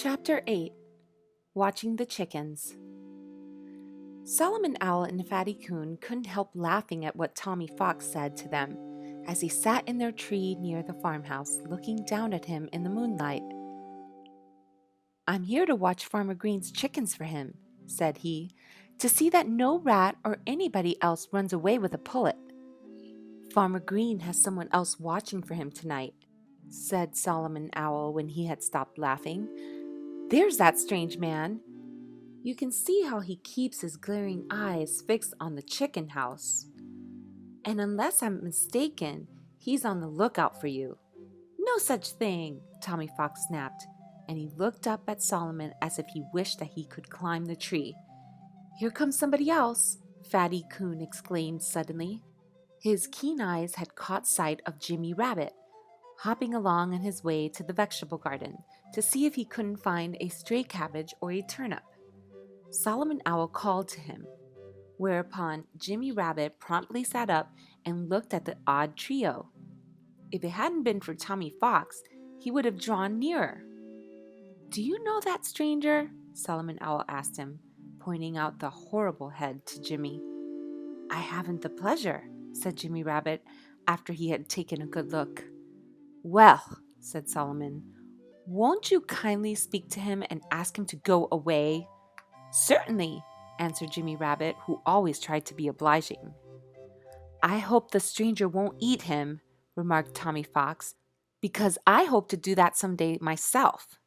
Chapter 8 Watching the Chickens. Solomon Owl and Fatty Coon couldn't help laughing at what Tommy Fox said to them as he sat in their tree near the farmhouse looking down at him in the moonlight. "I'm here to watch Farmer Green's chickens for him," said he, "to see that no rat or anybody else runs away with a pullet." "Farmer Green has someone else watching for him tonight," said Solomon Owl when he had stopped laughing. "There's that strange man. You can see how he keeps his glaring eyes fixed on the chicken house. And unless I'm mistaken, he's on the lookout for you." "No such thing," Tommy Fox snapped, and he looked up at Solomon as if he wished that he could climb the tree. "Here comes somebody else," Fatty Coon exclaimed suddenly. His keen eyes had caught sight of Jimmy Rabbit, hopping along on his way to the vegetable garden to see if he couldn't find a stray cabbage or a turnip. Solomon Owl called to him, whereupon Jimmy Rabbit promptly sat up and looked at the odd trio. If it hadn't been for Tommy Fox, he would have drawn nearer. "Do you know that stranger?" Solomon Owl asked him, pointing out the horrible head to Jimmy. "I haven't the pleasure," said Jimmy Rabbit after he had taken a good look. "Well," said Solomon, "won't you kindly speak to him and ask him to go away?" "Certainly," answered Jimmy Rabbit, who always tried to be obliging. "I hope the stranger won't eat him," remarked Tommy Fox, "because I hope to do that someday myself."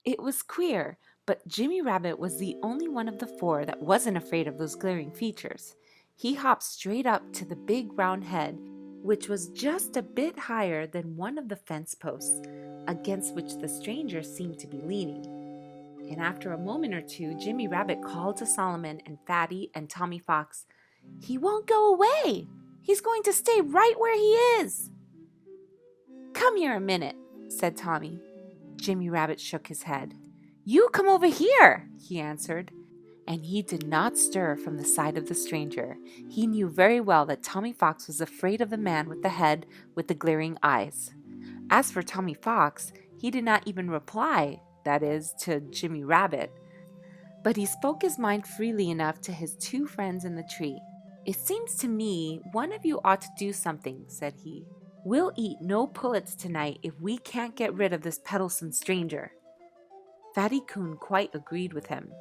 It was queer, but Jimmy Rabbit was the only one of the four that wasn't afraid of those glaring features. He hopped straight up to the big round head, which was just a bit higher than one of the fence posts, against which the stranger seemed to be leaning. And after a moment or two, Jimmy Rabbit called to Solomon and Fatty and Tommy Fox, "He won't go away! He's going to stay right where he is!" "Come here a minute," said Tommy. Jimmy Rabbit shook his head. "You come over here," he answered. And he did not stir from the side of the stranger. He knew very well that Tommy Fox was afraid of the man with the head with the glaring eyes. As for Tommy Fox, he did not even reply, that is, to Jimmy Rabbit. But he spoke his mind freely enough to his two friends in the tree. "It seems to me one of you ought to do something," said he. "We'll eat no pullets tonight if we can't get rid of this peddlesome stranger." Fatty Coon quite agreed with him.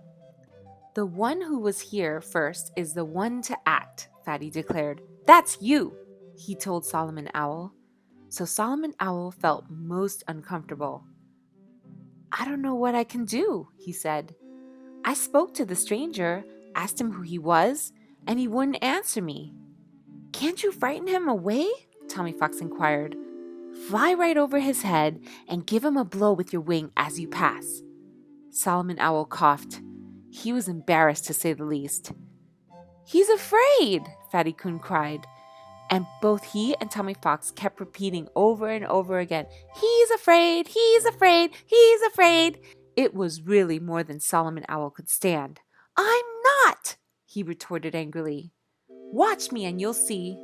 "The one who was here first is the one to act," Fatty declared. "That's you," he told Solomon Owl. So Solomon Owl felt most uncomfortable. "I don't know what I can do," he said. "I spoke to the stranger, asked him who he was, and he wouldn't answer me." "Can't you frighten him away?" Tommy Fox inquired. "Fly right over his head and give him a blow with your wing as you pass." Solomon Owl coughed. He was embarrassed, to say the least. "He's afraid!" Fatty Coon cried. And both he and Tommy Fox kept repeating over and over again, "He's afraid! He's afraid! He's afraid!" It was really more than Solomon Owl could stand. "I'm not!" he retorted angrily. "Watch me and you'll see."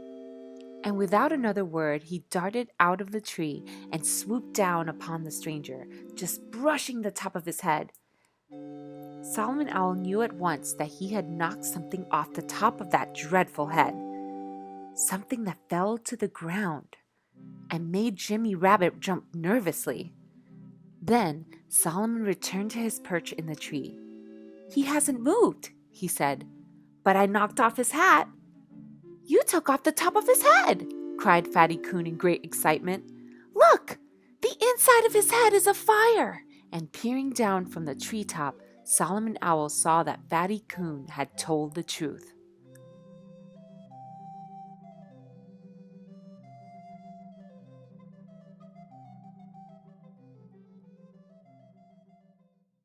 And without another word, he darted out of the tree and swooped down upon the stranger, just brushing the top of his head. Solomon Owl knew at once that he had knocked something off the top of that dreadful head. Something that fell to the ground and made Jimmy Rabbit jump nervously. Then Solomon returned to his perch in the tree. "He hasn't moved," he said, "but I knocked off his hat." "You took off the top of his head!" cried Fatty Coon in great excitement. "Look! The inside of his head is afire!" And peering down from the treetop, Solomon Owl saw that Fatty Coon had told the truth.